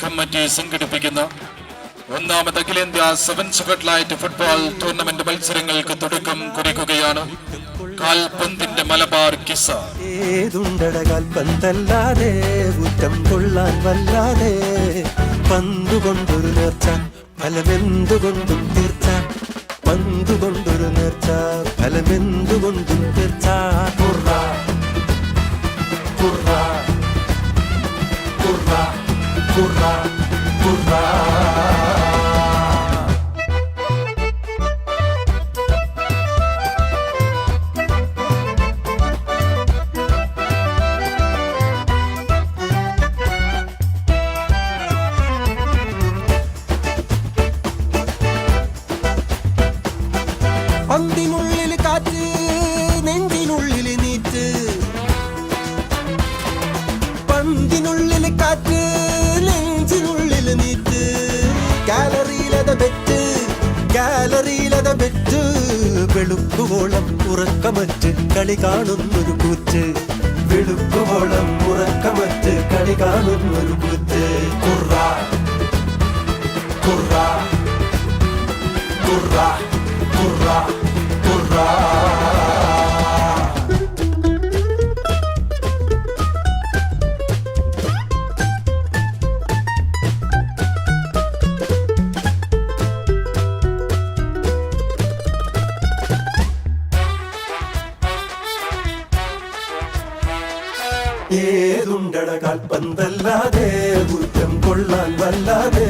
Committee സംഘടിപ്പിക്കുന്ന ഒന്നാമത് അഖിലേന്ത്യാ സെവൻസ് ഹെഡ്ലൈറ്റ് ഫുട്ബോൾ ടൂർണമെന്റ് മത്സരങ്ങൾക്ക് തുടക്കം കുറിക്കുകയാണ്. കാൽപന്തിന്റെ മലബാർ കിസ. ഏതുണ്ടട കാൽപന്തല്ലാതെ ഊറ്റം കൊള്ളാൻ വല്ലാതെ പന്തുകൊണ്ടൊരു നേർച്ച ഫലമെന്തുകൊണ്ടും തീർച്ച പന്തുകൊണ്ടൊരു നേർച്ച ഫലമെന്തുകൊണ്ടും തീർച്ച. കുറ കുറ കുറ കുറ കുറ. പന്തിനുള്ളിൽ കാറ്റ് നെഞ്ചിനുള്ളിൽ നീറ്റ് പന്തിനുള്ളിൽ കാറ്റ് നെഞ്ചിനുള്ളിൽ നീറ്റ്. ഗാലറിയിലത ബെറ്റ് വെളുക്കുവോളം ഉറക്കമറ്റ് കളി കാണുന്നൊരു കൂറ്റ് വെളുക്കുവോളം ഉറക്കമറ്റ് കളി കാണുന്നൊരു കൂറ്റ്. കുറ കുറ കുറ കുറ കുറ. ഏതുണ്ടട കാൽപന്തല്ലാതെ ഊറ്റം കൊള്ളാൻ വല്ലാതെ